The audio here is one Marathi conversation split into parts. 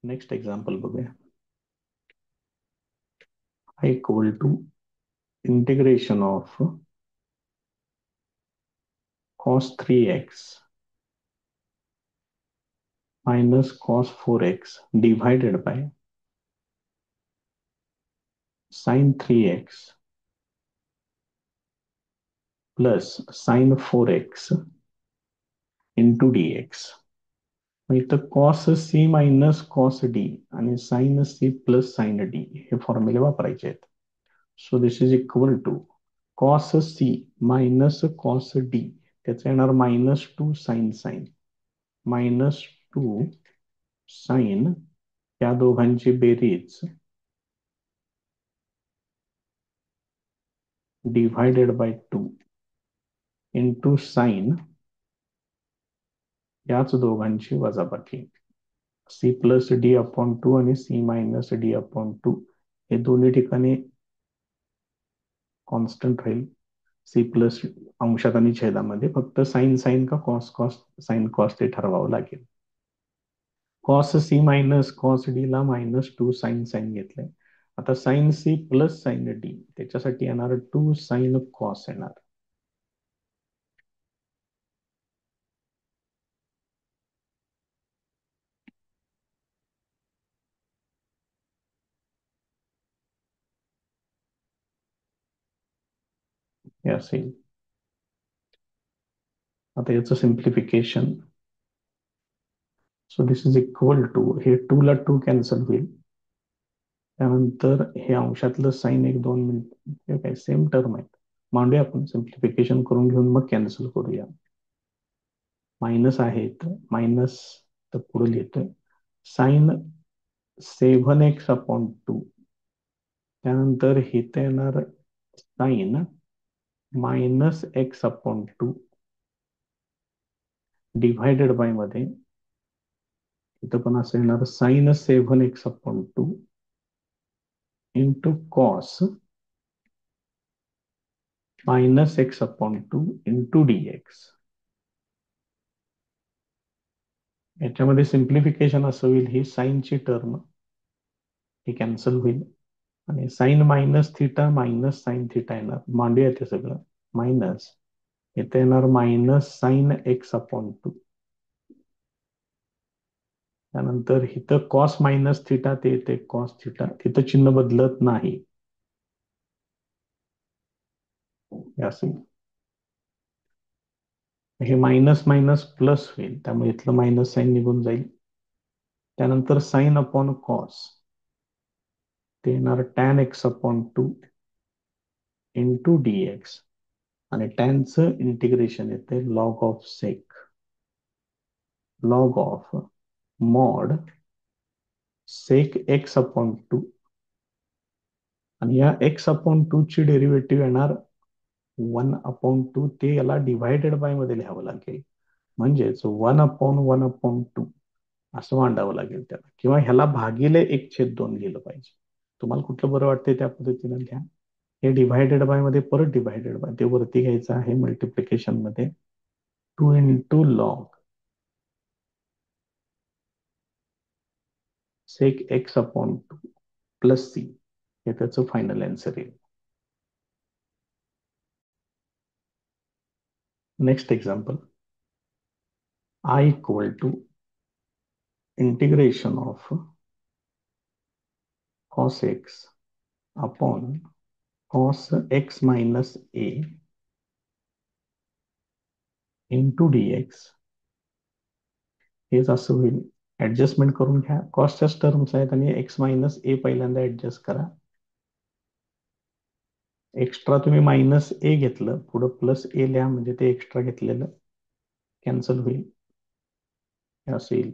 नेक्स्ट एक्झाम्पल बघूया. I equal to integration of cos 3x minus cos 4x divided by sin 3x plus sin 4x into dx. मग इथं cos c minus cos d आणि sin c plus sin d हे फॉर्म्युले वापरायचे आहेत. So this is equal to cos c minus cos d, त्याचं येणार -2 sin -2 sin या दोघांची बेरीज डिवायडेड बाय 2 इंटू साइन याच दोघांची वजाबाकी सी प्लस डी अपॉन 2 आणि सी मायनस डी अपॉन 2 हे दोन्ही ठिकाणी कॉन्स्टंट राहील. सी प्लस अंशात आणि छेदामध्ये फक्त साइन साइन का कॉस कॉस साइन कॉस ते ठरवावं लागेल. Cos C minus cos D ला -2 साइन साइन घेतलंय. आता sine C plus sine D त्याच्यासाठी येणार 2 साइन कॉस येणार. हे असेल. आता याचं simplification. So this is equal to, हे 2 ला 2 कॅन्सल होईल. त्यानंतर हे अंशातलं साइन 1-2 हे काय सेम टर्म आहेत. मांडूया आपण, सिम्प्लिफिकेशन करून घेऊन मग कॅन्सल करूया. मायनस आहेत, मायनस तर पुढे लिहितोय साइन 7x अपॉन 2. त्यानंतर इथे येणार sine -x upon 2 divided by मध्ये इथं पण असं येणार sine 7x upon 2 into cos -x upon 2 into dx. याच्यामध्ये सिम्प्लिफिकेशन असं होईल, ही साइनची टर्म ही कॅन्सल होईल आणि sine minus theta minus sine theta येणार. मांडूया ते सगळं. मायनस इथे येणार मायनस साइन एक्स अपॉन 2. त्यानंतर इथं कॉस मायनस थिटा ते येते कॉस थिटा, तिथं चिन्ह बदलत नाही. असे हे मायनस मायनस प्लस होईल, त्यामुळे इथलं मायनस साइन निघून जाईल. त्यानंतर साइन अपॉन कॉस ते येणार tan x upon 2 into d x आणि टॅनचं इंटिग्रेशन येते log of sec, log of mod sec x upon 2 आणि या एक्स अपॉन 2 ची डेरिव्हेटिव्ह येणार 1/2. ते याला डिव्हायडेड बाय मध्ये लिहावं लागेल, म्हणजेच 1/1/2 असं मांडावं लागेल त्याला, किंवा ह्याला भागिले 1/2 लिहिलं पाहिजे. तुम्हाला कुठलं बरं वाटतंय त्या पद्धतीने घ्या. हे डिव्हायडेड बाय मध्ये परत डिव्हायडेड बाय ते वरती घ्यायचं आहे मल्टिप्लिकेशन मध्ये. 2 into log sec x upon 2 plus C हे त्याचं फायनल आन्सर येईल. Next example. I equal to integration of cos x upon cos x minus a into dx. हेच असं होईल. ऍडजस्टमेंट करून घ्या, कॉसच्याच टर्म्स आहेत आणि एक्स मायनस ए पहिल्यांदा ऍडजस्ट करा. एक्स्ट्रा तुम्ही मायनस ए घेतलं, पुढं प्लस ए लिहा, म्हणजे ते एक्स्ट्रा घेतलेलं कॅन्सल होईल. असं येईल.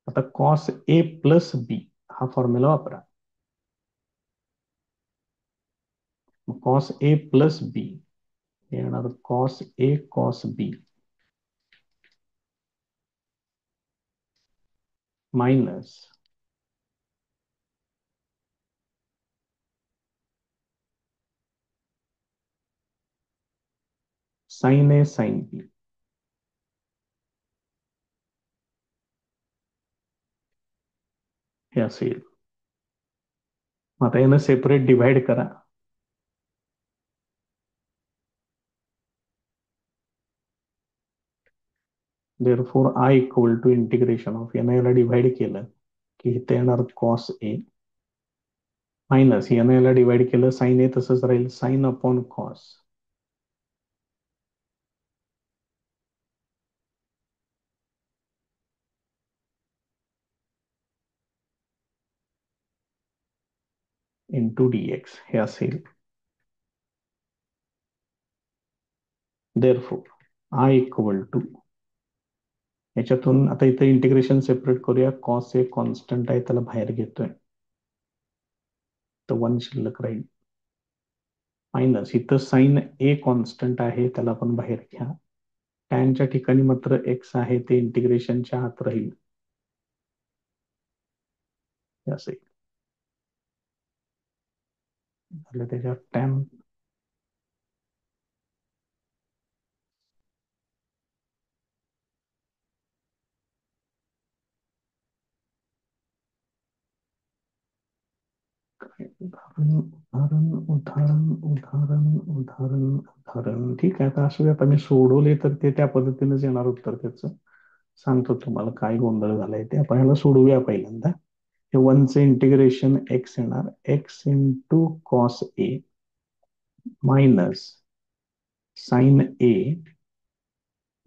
आता कॉस ए प्लस बी हा फॉर्म्युला वापरा. कॉस ए प्लस बी येणार cos A cos B minus sine A sine B हे असेल. आता यानं सेपरेट डिव्हाइड करा. Therefore I equal to integration of, यानं याला डिव्हाइड केलं की इथे येणार कॉस ए मायनस यानं याला डिव्हाइड केलं साइन ए तसंच राहील sine upon cos into d x हे असेल. देअरफॉर आय इक्वल टू, याच्यातून आता इथे इंटिग्रेशन सेपरेट करूया. कॉस ए कॉन्स्टंट आहे त्याला बाहेर घेतोय तर 1 शिल्लक राहील मायनस इथं साइन ए कॉन्स्टंट आहे त्याला पण बाहेर घ्या. टॅनच्या ठिकाणी मात्र एक्स आहे ते इंटिग्रेशनच्या आत राहील हे असेल. झालं त्याच्यात टॅन उदाहरण उदाहरण उदाहरण उदाहरण उदाहरण उदाहरण ठीक आहे. आता असं आता मी सोडवले तर ते त्या पद्धतीनेच येणार उत्तर त्याचं. सांगतो तुम्हाला काय गोंधळ झालाय ते. आपण ह्याला सोडवूया पहिल्यांदा. हे 1चे इंटिग्रेशन एक्स येणार x into cos A minus sine A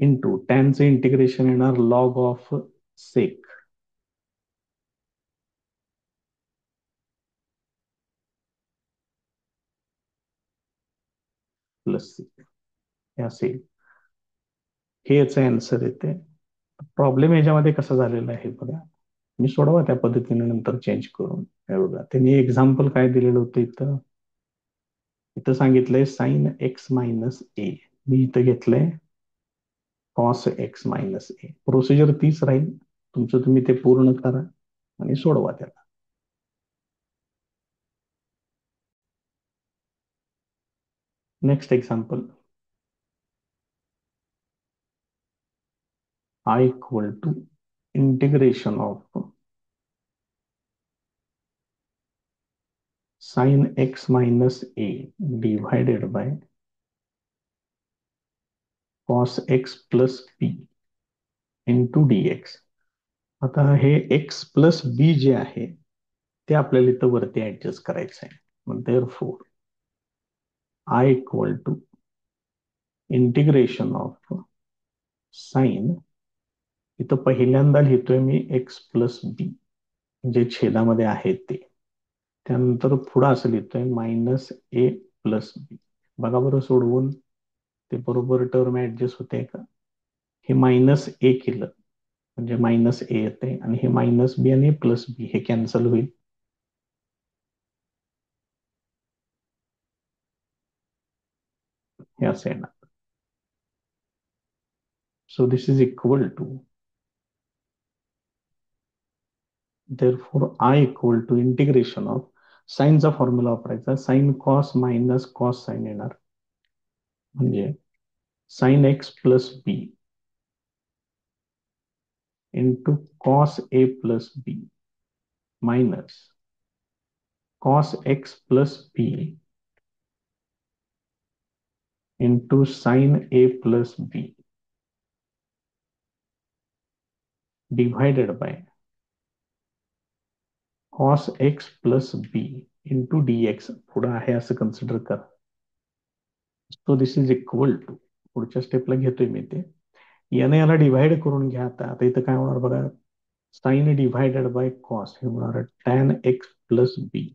into टॅनचे इंटिग्रेशन येणार log of sec plus C हे असेल. हे याचं आन्सर येते. प्रॉब्लेम याच्यामध्ये कसा झालेला आहे बघा. मी सोडवा त्या पद्धतीने नंतर चेंज करून. हे बघा त्यांनी एक्झाम्पल काय दिलेलं होतं इथं. इथं सांगितलंय साइन एक्स मायनस ए. मी इथं घेतलंय कॉस एक्स मायनस ए. प्रोसिजर तीच राहील. तुमचं तुम्ही ते पूर्ण करा आणि सोडवा त्याला. Next example. I equal to integration of sine x minus A divided by cos x plus B into d x. आता हे एक्स प्लस बी जे आहे ते आपल्याला इथं वरती ऍडजस्ट करायचं आहे. मग therefore I equal to integration of sine, इथं पहिल्यांदा लिहितोय मी एक्स प्लस बी जे छेदामध्ये आहे ते. त्यानंतर पुढं असं लिहितोय मायनस ए प्लस बी. बघा बरं सोडवून ते बरोबर टर्म ऍडजस्ट होते का. हे मायनस ए केलं म्हणजे मायनस ए येते आणि हे मायनस बी आणि प्लस बी हे कॅन्सल होईल. हे असं येणार. So this is equal to, therefore I equal to integration of साईनचा फॉर्म्युला वापरायचा. Sine cos minus cos sine येणार म्हणजे sine x plus B into cos a plus b minus cos x plus B into sine A plus b divided by cos x plus B into D x. पुढं आहे असं कन्सिडर करा. So this is equal to, पुढच्या स्टेपला घेतोय मी ते. याने याला डिव्हाइड करून घ्या. आता आता इथं काय होणार बघा. साइन डिव्हायडेड बाय कॉस हे होणार tan x plus B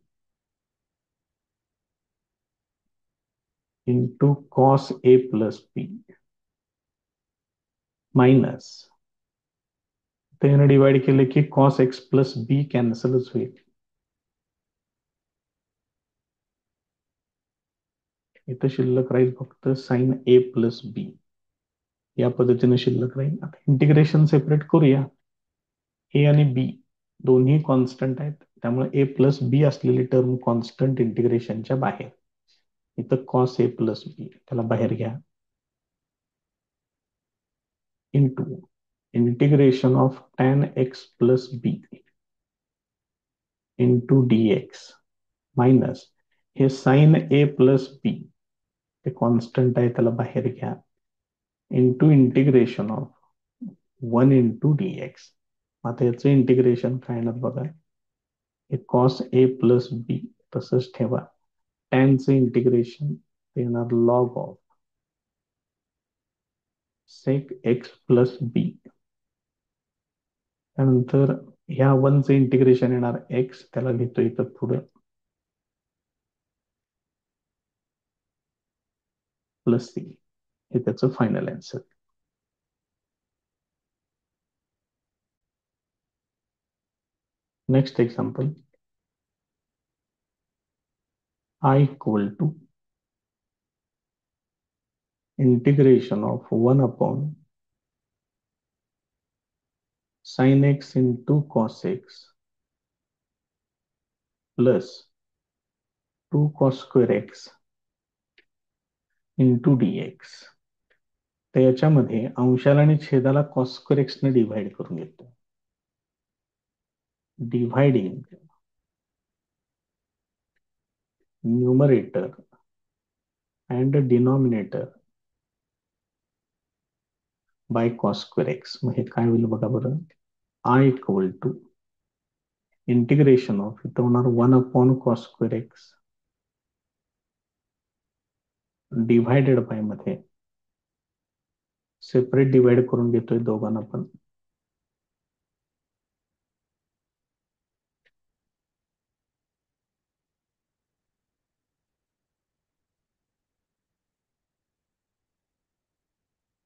into cos a plus b minus त्याने डिवाइड केलं की कॉस एक्स प्लस बी कॅन्सलच होईल. इथं शिल्लक राहील फक्त साइन ए प्लस बी. या पद्धतीने शिल्लक राहील. आता इंटिग्रेशन सेपरेट करूया. ए आणि बी दोन्ही कॉन्स्टंट आहेत त्यामुळे ए प्लस बी असलेली टर्म कॉन्स्टंट इंटिग्रेशनच्या बाहेर. इथं कॉस ए प्लस बी त्याला बाहेर घ्या into integration of tan x plus B into D x minus हे साइन ए प्लस बी, ते कॉन्स्टंट आहे त्याला बाहेर घ्या, into integration of 1 into D x. आता याचं इंटिग्रेशन काय येणार बघा, हे कॉस ए प्लस बी तसंच ठेवा, टॅनचं इंटिग्रेशन येणार log of sec x plus b. त्यानंतर ह्या 1चं इंटिग्रेशन येणार एक्स, त्याला लिहितो इथं पुढे प्लस सी, हे त्याचं final answer. Next example, I equal to integration of 1 upon sine x into cos x plus 2 cos square x into D x. तर याच्यामध्ये अंशाला आणि छेदाला कॉस स्क्वेअर एक्स ने डिव्हाइड करून घेतो. Dividing numerator and denominator by cos square x. मग हे काय होईल बघा बरं, I equal to integration of, इथं होणार 1 upon cos square x divided by मध्ये सेपरेट डिवाइड करून घेतोय दोघांना पण,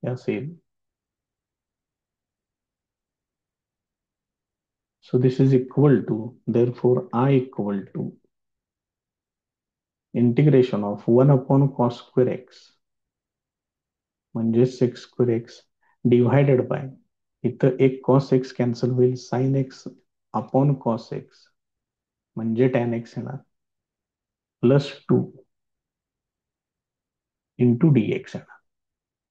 असेल. So this is equal to, therefore I equal to integration of 1 upon cos square x म्हणजे sec square x divided by, इथं एक cos x कॅन्सल होईल, sin x अपॉन cos x म्हणजे tan x येणार, प्लस 2 इंटू डी एक्स येणार.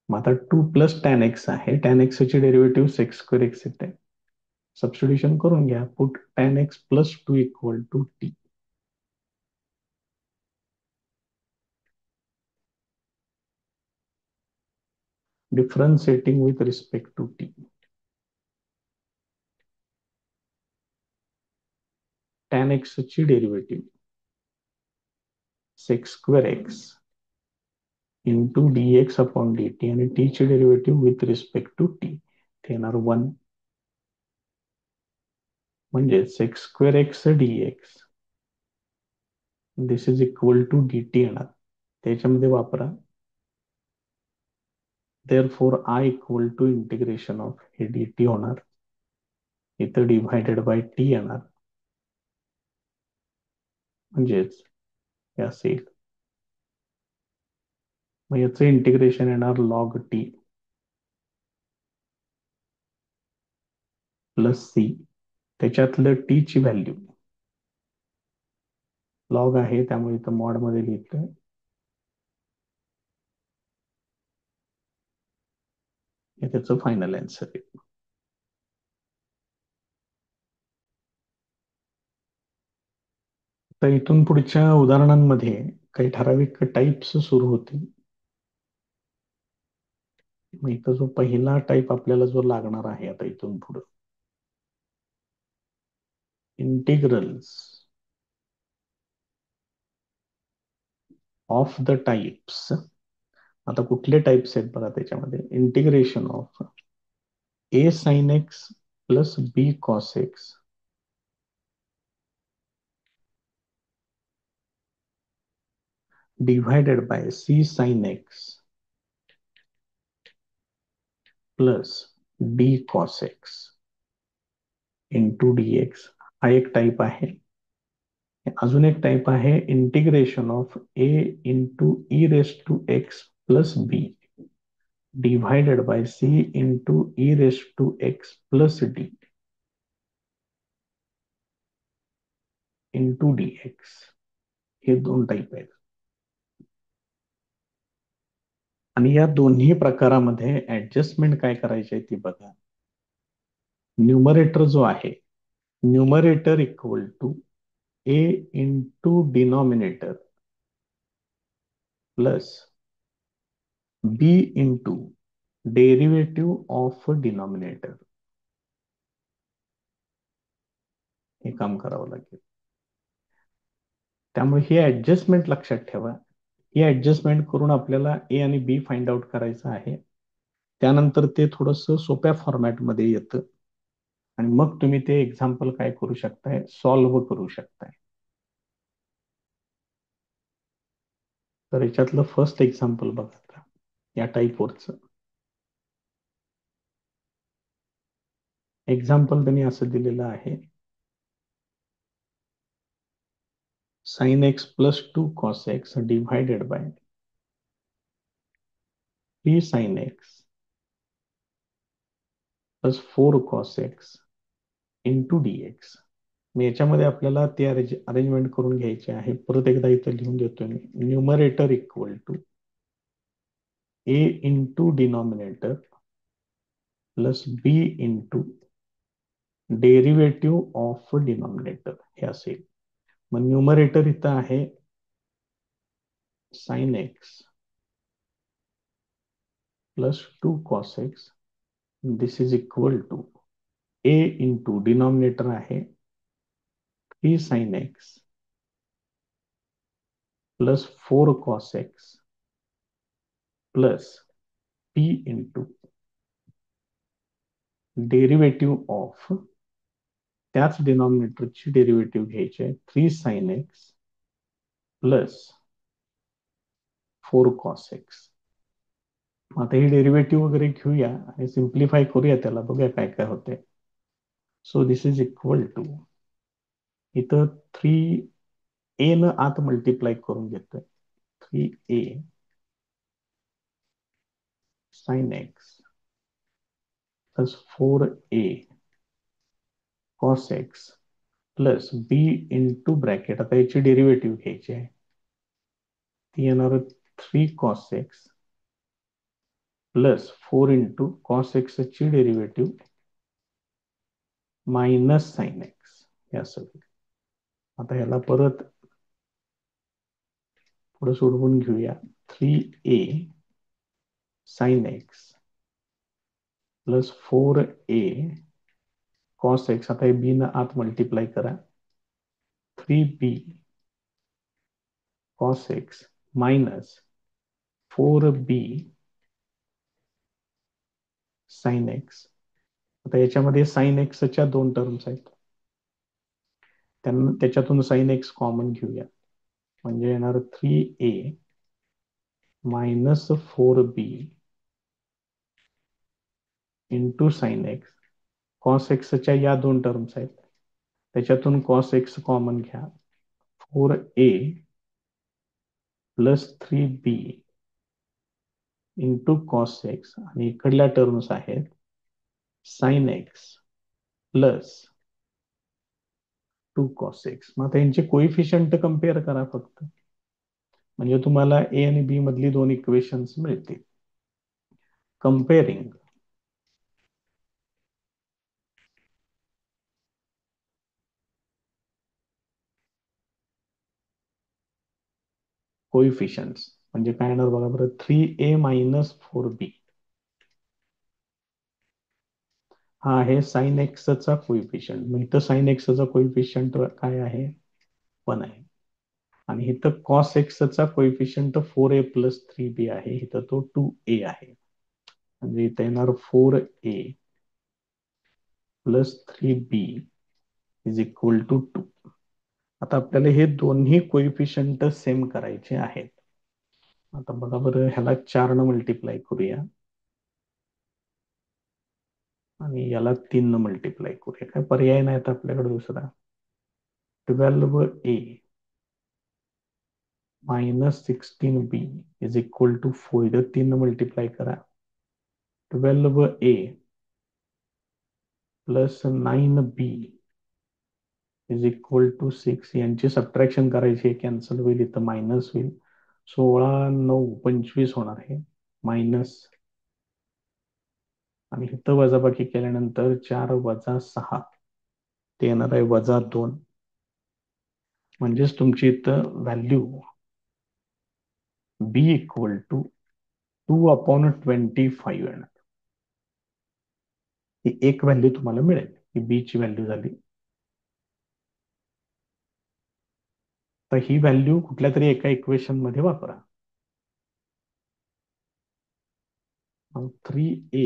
मग आता 2 प्लस tan x आहे, tan x ची डेरिव्हेटिव्ह sec square x येते, सबस्टिट्यूशन करून घ्या, put tan x plus 2 equal to t. Differentiating with respect to t. tan x ची derivative sec square x into D x upon D T, आणि टी ची derivative with respect to T येणार 1, म्हणजे sec square x D x this is equal to D T येणार, त्याच्यामध्ये वापरा therefore I equal to integration of हे डी टी होणार, इथं डिव्हायडेड बाय टी येणार, म्हणजेच हे असेल. मग याचं इंटिग्रेशन येणार लॉग टी प्लस सी, त्याच्यातलं टी ची व्हॅल्यू लॉग आहे त्यामुळे इथं मॉड मध्ये लिहितोय, हे त्याचं फायनल आन्सर आहे. तर इथून पुढच्या उदाहरणांमध्ये काही ठराविक टाईप्स सुरू होतील. मग इथं जो पहिला टाईप आपल्याला जो लागणार आहे आता इथून पुढे, इंटिग्रल्स ऑफ द टाइप्स. आता कुठले टाइप्स आहेत बघा त्याच्यामध्ये, integration of A sine x plus B cos x divided by C sine x plus D cos x into D x, हा एक टाइप आहे. अजून एक टाइप आहे integration of A into E raise to x plus B divided by C into E raise to x plus D into D x. हे दोन टाइप आहेत, आणि या दोन्ही प्रकारामध्ये ऍडजस्टमेंट काय करायची आहे ती बघा. न्यूमरेटर जो आहे, numerator equal to A into denominator plus B into derivative of denominator, हे काम करावं लागेल. त्यामुळे ही ऍडजस्टमेंट लक्षात ठेवा. ही ऍडजस्टमेंट करून आपल्याला ए आणि बी फाइंड आउट करायचं आहे. त्यानंतर ते थोडंसं सोप्या फॉर्मॅटमध्ये येतं आणि मग तुम्ही ते एक्झाम्पल काय करू शकताय, सॉल्व्ह करू शकताय. तर याच्यातलं फर्स्ट एक्झाम्पल बघा या टाईपवरचं एक्झाम्पल त्यांनी असं दिलेलं आहे, sine x plus 2 cos x divided by 3 sine x plus 4 cos x into D x. मी याच्यामध्ये आपल्याला ते अरेंजमेंट करून घ्यायचे आहे. परत एकदा इथं लिहून देतोय मी, numerator equal to A into denominator plus B into derivative of denominator हे असेल. मग न्यूमरेटर इथं आहे sine x plus 2 cos x, this is equal to A into denominator आहे 3 sine x plus 4 cos x plus p into derivative of, त्याच डिनॉमिनेटरची डेरिव्हेटिव्ह घ्यायची आहे 3 sine x plus 4 cos x. आता ही डेरिव्हेटिव्ह वगैरे घेऊया आणि सिम्प्लिफाय करूया, त्याला बघूया काय काय होते. So this is equal to, इथं 3 ए न आत मल्टिप्लाय करून घेतोय, 3 A sine x plus 4 A cos x plus B into bracket, आता याची डेरिव्हेटिव्ह घ्यायची आहे, ती येणार 3 cos x plus 4 into cos x ची डेरिव्हेटिव्ह मायनस साइन एक्स हे असं. आता ह्याला परत पुढे सोडवून घेऊया, 3 A sine x plus 4 A cos x, आता हे बी न आत मल्टिप्लाय करा, 3 बी कॉस एक्स मायनस 4 बी साइन एक्स. आता याच्यामध्ये साइन एक्सच्या 2 टर्म्स आहेत, त्यांना त्याच्यातून साइन एक्स कॉमन घेऊया, म्हणजे येणार 3 ए मायनस 4 बी इंटू साइन एक्स. कॉस एक्सच्या या 2 टर्म्स आहेत, त्याच्यातून कॉस एक्स कॉमन घ्या, 4 a plus 3 B into cos x, आणि इकडल्या टर्म्स आहेत sign x plus 2 cos x. मग आता यांचे कोइफिशियंट कम्पेअर करा फक्त, म्हणजे तुम्हाला ए आणि बी मधली 2 इक्वेशन्स मिळतील. कंपेअरिंग कोइफिशियंट्स म्हणजे काय येणार बघा बरं, 3 ए मायनस 4 बी हा आहे साइन एक्सचा कोइफिशियंट. मग इथं साइन एक्सचा कोइफिशियंट काय आहे, 1 आहे. आणि इथं कॉस एक्सचा कोइफिशियंट 4 ए प्लस 3 बी आहे, इथं तो 2 ए आहे. म्हणजे इथं येणार 4 a plus 3 b is equal to 2. आता आपल्याला हे दोन्ही कोइफिशियंट सेम करायचे आहेत. आता बघा बरं, ह्याला 4 न मल्टिप्लाय करूया आणि याला 3 न मल्टिप्लाय करूया, काय पर्याय नाही आता आपल्याकडे दुसरा. 12 a minus 16 b is equal to 4, इथं 3 न मल्टिप्लाय करा, 12 a plus 9 b is equal to 6. यांची सबट्रॅक्शन करायची, कॅन्सल होईल, इथं मायनस होईल, 16 9 25 होणार आहे मायनस, आणि इथं वजाबाकी केल्यानंतर 4 वजा 6 ते येणार आहे -2. म्हणजेच तुमची इथं व्हॅल्यू बी इक्वल टू 2/25 येणार. ही एक व्हॅल्यू तुम्हाला मिळेल. ही बी ची व्हॅल्यू झाली. तर ही व्हॅल्यू कुठल्या तरी एका इक्वेशन मध्ये वापरा. 3a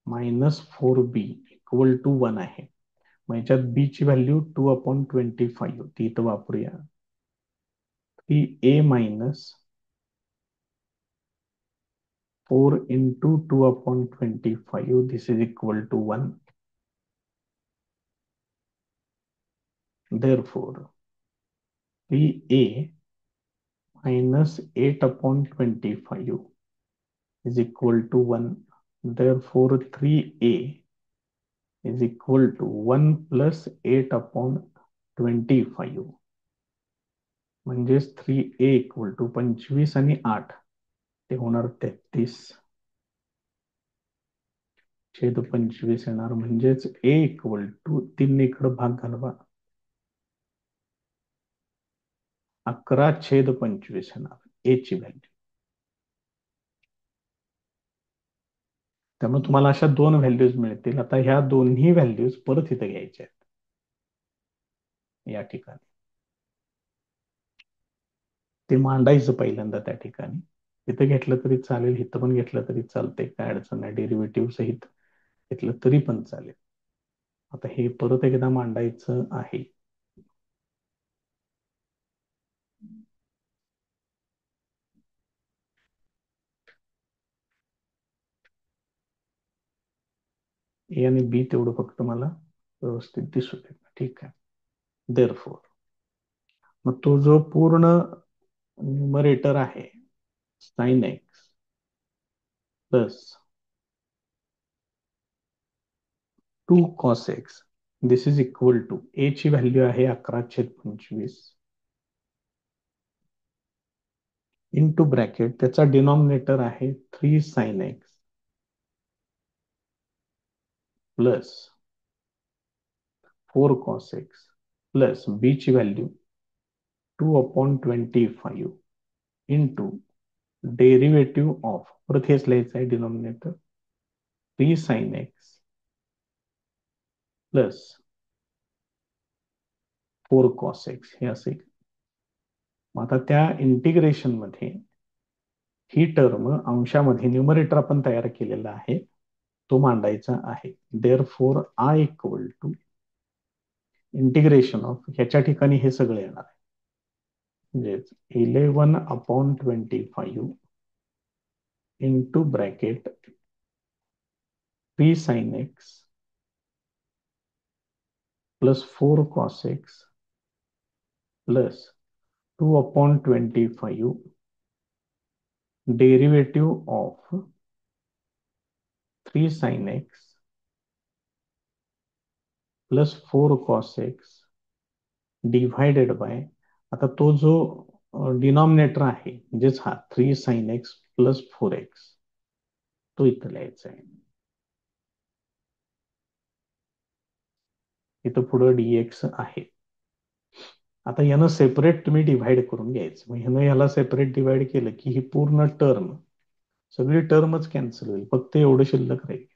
minus 4b equal to 1 आहे. मग याच्यात बी ची व्हॅल्यू 2/25 ती इथं वापरूया. 3a minus 4 into 2/25 this is equal to 1. Therefore 3a minus 8/25 is equal to 1. Therefore 3a is equal to 1 plus 8/25. म्हणजेच 3a इक्वल टू 25 आणि 8 ते होणार 33 छेद 25 येणार. म्हणजेच a इक्वल टू 3 इकडं भाग घालवा 11/25 येणार a ची व्हॅल्यू. त्यामुळे तुम्हाला अशा दोन व्हॅल्यूज मिळतील. आता ह्या दोन्ही व्हॅल्यूज परत इथे घ्यायच्या आहेत या ठिकाणी. ते मांडायचं पहिल्यांदा त्या ठिकाणी. इथं घेतलं तरी चालेल, इथं पण घेतलं तरी चालतंय, काय अडचण नाही. डेरिव्हेटिव्ह सहित घेतलं तरी पण चालेल. आता हे परत एकदा मांडायचं आहे. ए आणि बी तेवढं फक्त मला व्यवस्थित दिसू दे. ठीक आहे. देअरफॉर मग तो जो पूर्ण न्यूमरेटर आहे sine x plus 2 cos x this is equal to a ची व्हॅल्यू आहे 11/25 इंटू ब्रॅकेट त्याचा डिनॉमिनेटर आहे 3 sine x plus 4 cos x plus b ची व्हॅल्यू 2/25 इंटू डेरिव्हेटिव्ह ऑफ परत हेच लिहायचं आहे denominator 3 sine x plus 4 cos x हे असेल. आता त्या इंटिग्रेशन मध्ये ही टर्म अंशामध्ये न्यूमरेटर आपण तयार केलेला आहे तो मांडायचा आहे. Therefore I equal to integration of ह्याच्या ठिकाणी हे सगळं येणार आहे. म्हणजेच 11/25 into bracket 3 sine x plus 4 cos x plus 2/25 derivative of 3 sine x plus 4 cos x divided by आता तो जो डिनॉमिनेटर आहे म्हणजेच हा 3 साइन एक्स प्लस 4x तो इथं लिहायचा आहे. इथं पुढं dx आहे. आता यानं सेपरेट तुम्ही डिव्हाइड करून घ्यायचं. मग ह्यानं याला सेपरेट डिव्हाइड केलं की ही पूर्ण टर्म सगळी टर्मच कॅन्सल होईल. फक्त एवढं शिल्लक राहील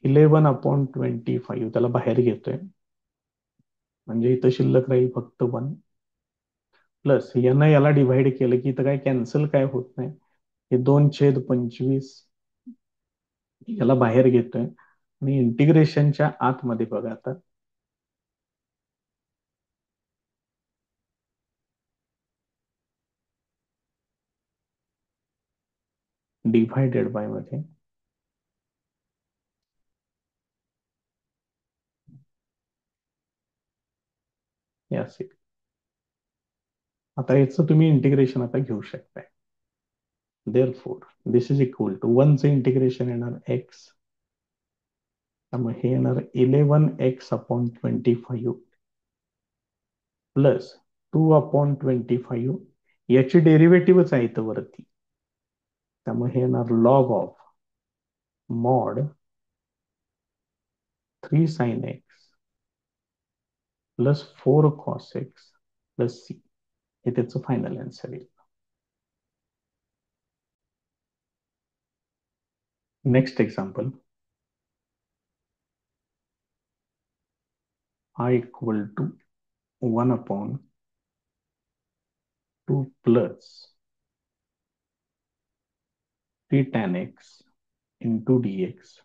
11/25 त्याला बाहेर घेतोय म्हणजे इथं शिल्लक राहील फक्त 1 प्लस यानं याला डिव्हाइड केलं की इथं काय कॅन्सल काय होत नाही. हे 2/25 याला बाहेर घेतोय आणि इंटिग्रेशनच्या आतमध्ये बघा आता डिव्हायडेड बाय मध्ये हे असेल. आता याचं तुम्ही इंटिग्रेशन आता घेऊ शकताय. Therefore this is equal to 1 चं इंटिग्रेशन येणार x त्यामुळे हे येणार 11x/25 प्लस 2/25 याची डेरिव्हेटिव्हच आहे इथं वरती त्यामुळे हे येणार log of mod 3 sine x plus 4 cos x plus C, हे त्याचं फायनल आन्सर येईल. Next example, I equal to 1/2 plus T tan x into dx.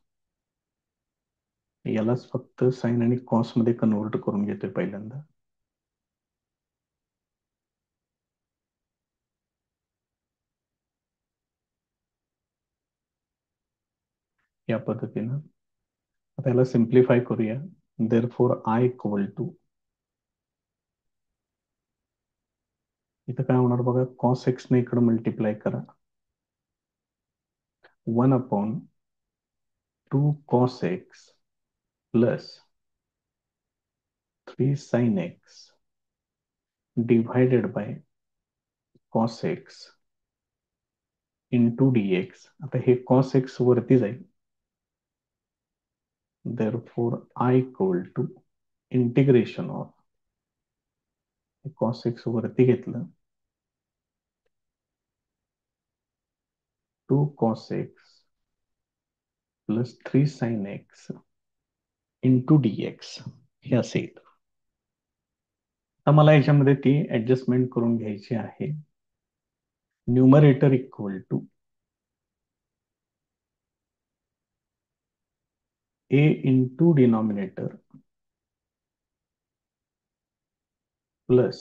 यालाच फक्त साइन आणि कॉस मध्ये कन्वर्ट करून घेतोय पहिल्यांदा. या पद्धतीनं आता याला सिम्प्लिफाय करूया. देअरफॉर आय इक्वल टू, इथं काय होणार बघा, कॉस एक्स ने इकडे मल्टिप्लाय करा, 1/2 cos x plus 3 sin x divided by cos x into dx. आता हे cos x वरती जाईल. therefore I equal to integration of, cos x वरती घेतलं, 2 cos x plus 3 sin x into dx हे असेल. आता मला याच्यामध्ये ती ऍडजस्टमेंट करून घ्यायची आहे. Numerator equal to a into denominator plus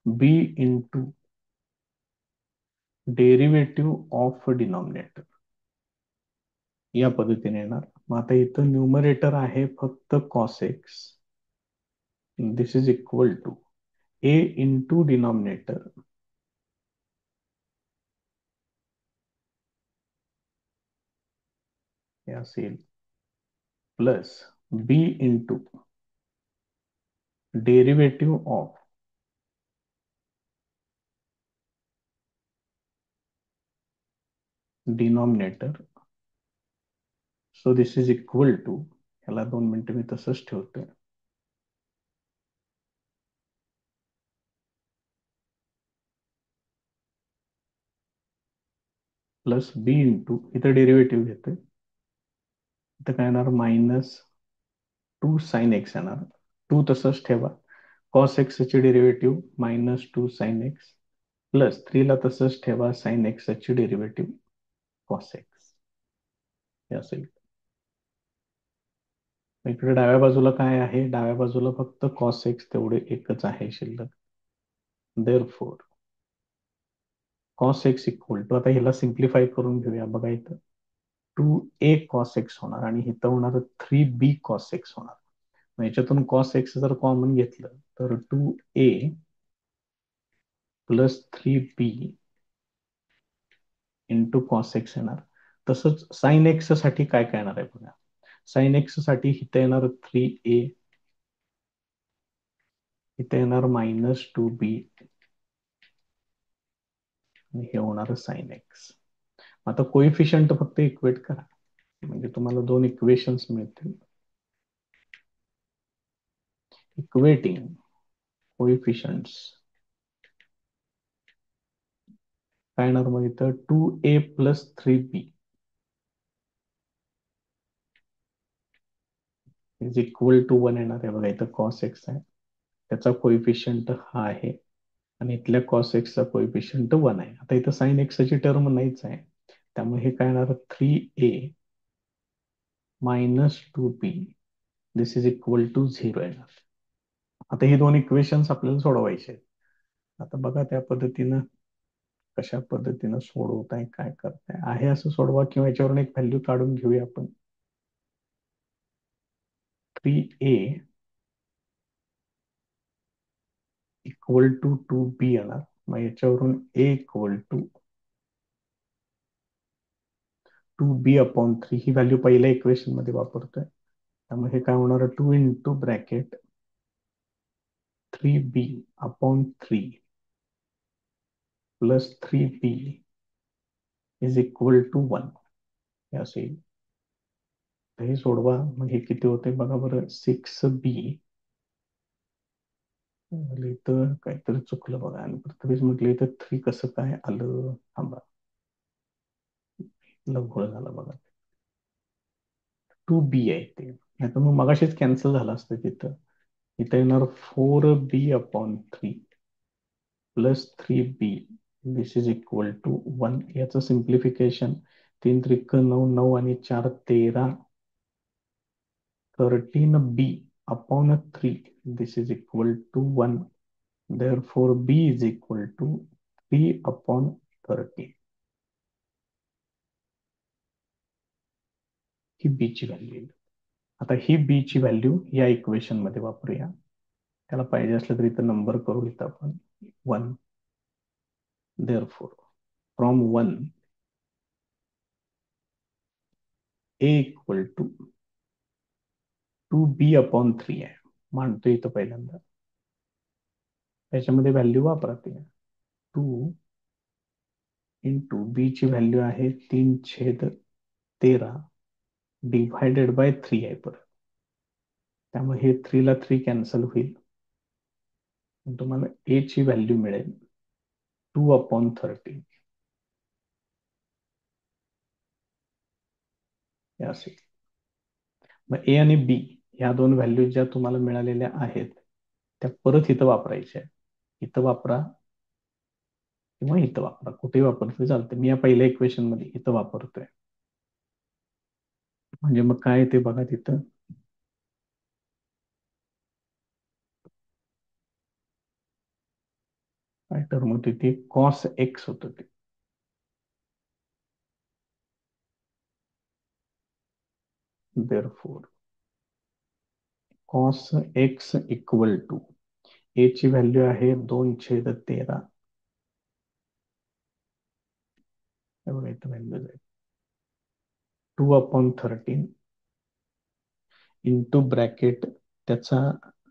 b into derivative of denominator, या पद्धतीने येणार. मग आता इथं न्यूमरेटर आहे फक्त cos x, this is equal to a into denominator हे असेल plus b into derivative of denominator. So this is equal to, ह्याला 2 मिनिटं मी तसंच ठेवतोय, प्लस बी इंटू, इथं डेरिव्हेटिव्ह घेतोय, इथं काय येणार -2 sin x येणार. 2 तसंच ठेवा, cos x ची डेरिव्हेटिव्ह -2 sin x प्लस 3 ला तसंच ठेवा, sin x ची डेरिव्हेटिव्ह cos x हे असेल. इकडे डाव्या बाजूला काय आहे, डाव्या बाजूला फक्त cos x तेवढे एकच आहे शिल्लक. Therefore cos x equal to, आता ह्याला सिम्प्लिफाय करून घेऊया. बघा इथं 2a cos x होणार आणि इथं होणार 3b cos x होणार. मग याच्यातून cos x जर कॉमन घेतलं तर 2a plus 3b into cos x येणार. तसंच साइन एक्स साठी काय काय येणार आहे बघा. साइन एक्स साठी इथं येणार 3a, इथे येणार -2b आणि हे होणार साइन एक्स. आता कोइफिशियंट फक्त इक्वेट करा, म्हणजे तुम्हाला 2 इक्वेशन्स मिळतील. इक्वेटिंग कोइफिशियंट्स काय येणार मग इथं 2a plus 3b is equal to 1 येणार आहे. बघा इथं cos x आहे, त्याचा कोइफिशियंट हा आहे आणि इथल्या cos x चा कोइफिशियंट 1 आहे. आता इथं साइन एक्स ची टर्म नाहीच आहे, त्यामुळे हे काय येणार 3a -2b this is equal to 0 येणार. आता ही 2 इक्वेशन्स आपल्याला सोडवायचे आहेत. आता बघा त्या पद्धतीनं कशा पद्धतीनं सोडवताय, काय करताय, आहे असं सोडवा किंवा याच्यावरून एक व्हॅल्यू काढून घेऊया आपण. 3a इक्वल टू 2b येणार. मग याच्यावरून a इक्वल टू 2b/3 ही व्हॅल्यू पहिल्या इक्वेशन मध्ये वापरतोय, त्यामुळे हे काय होणार 2 into bracket 3b/3 plus 3b is equal to 1 हे असेल. हे सोडवा, मग हे किती होते बघा बरं, 6b इथं काहीतरी चुकलं बघा, आणि पृथ्वीच म्हटलं इथं 3 कसं काय आलं, थांबा, घोळ झाला बघा. 2b आहे ते, नाही तर मग मगाशीच कॅन्सल झालं असतं तिथं. इथं येणार 4b/3 plus 3b, this is equal to 1. याचं सिम्प्लिफिकेशन, 3 त्रिक 9, 9 आणि 4 13, 13b/3, this is equal to 1. Therefore b is equal to 3/13. He b ची व्हॅल्यू येईल. आता ही b ची व्हॅल्यू या इक्वेशन मध्ये वापरूया. त्याला पाहिजे असलं तरी इथं नंबर करू, इथं आपण 1. Therefore from 1 a equal to 2b/3 आहे, मांडतो इथं पहिल्यांदा. त्याच्यामध्ये व्हॅल्यू वापरते, 2 इंटू बी ची व्हॅल्यू आहे 3/13 डिव्हायडेड बाय 3 आहे परत, त्यामुळे हे 3 ला 3 कॅन्सल होईल. तुम्हाला ए ची व्हॅल्यू मिळेल 2/13 असेल. मग ए आणि बी ह्या दोन व्हॅल्यू ज्या तुम्हाला मिळालेल्या आहेत त्या परत इथं वापरायच्या. इथं वापरा किंवा इथं वापरा, कुठेही वापरतोय चालतं. मी या पहिल्या इक्वेशन मध्ये इथं वापरतोय. म्हणजे मग काय ते बघा, तिथं काय टर्म होती, ती कॉस एक्स होत ते. Therefore cos x equal to, a ची व्हॅल्यू आहे 2/13. बघा इथं व्हॅल्यू आहे 2/13 इंटू ब्रॅकेट, त्याचा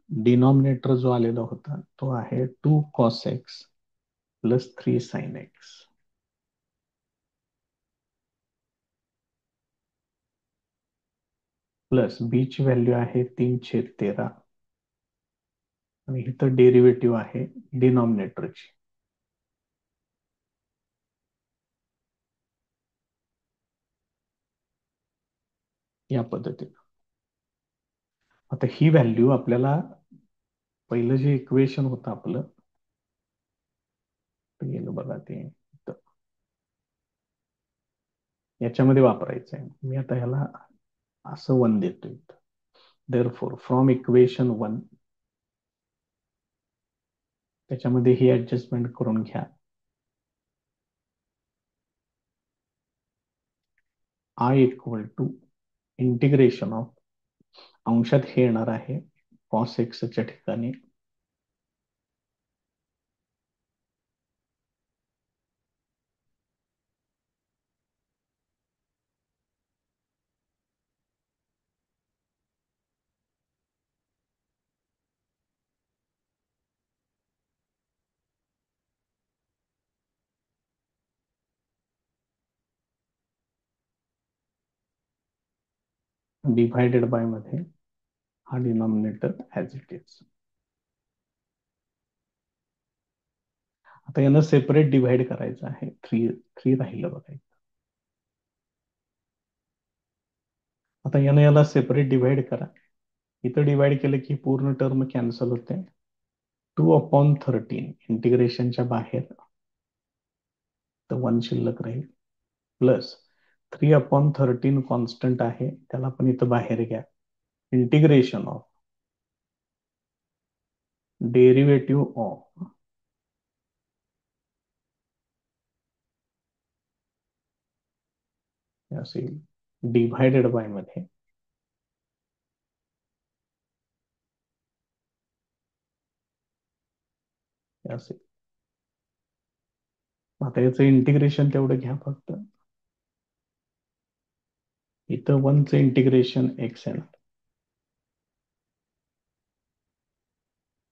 डिनॉमिनेटर जो आलेला होता तो आहे 2 cos x plus 3 sin x. Plus b ची व्हॅल्यू आहे 3/13 आणि इथं डेरिव्हेटिव्ह आहे डिनॉमिनेटरची. या पद्धतीने आता ही व्हॅल्यू आपल्याला, पहिलं जे इक्वेशन होतं आपलं ते गेलं बघा, ते इथं याच्यामध्ये वापरायचं आहे. मी आता ह्याला असं 1 देतोय. देअरफॉर फ्रॉम इक्वेशन 1 त्याच्यामध्ये ही ऍडजस्टमेंट करून घ्या. I equal to integration of, अंशात हे येणार आहे कॉस एक्सच्या ठिकाणी डिव्हायडेड बाय मध्ये हा डिनॉमिनेटर ऍज इट इज. आता यांना सेपरेट डिव्हाइड करायचं आहे. 3 राहिलं बघा. आता याला सेपरेट डिव्हाइड करा. इथं डिव्हाइड केलं की पूर्ण टर्म कॅन्सल होते. 2/13 इंटिग्रेशनच्या बाहेर तर 1 शिल्लक राहील, प्लस 3/13 कॉन्स्टंट आहे, त्याला पण इथं बाहेर घ्या. इंटिग्रेशन ऑफ डेरिव्हेटिव्ह ऑफ असेल डिव्हायडेड बाय मध्ये असेल. आता याचं इंटिग्रेशन तेवढं घ्या फक्त. इथं 1 चं इंटिग्रेशन एक्स येणार,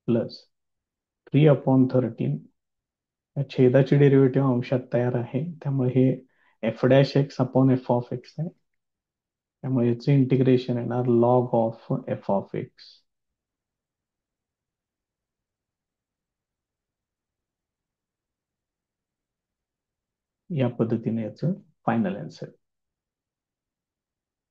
प्लस 3/13, छेदाची डेरिव्हेटिव्ह अंशात तयार आहे त्यामुळे हे f'(x/f(x) आहे, त्यामुळे याचे इंटिग्रेशन येणार लॉग ऑफ f(x). या पद्धतीने याचं फायनल आन्सर.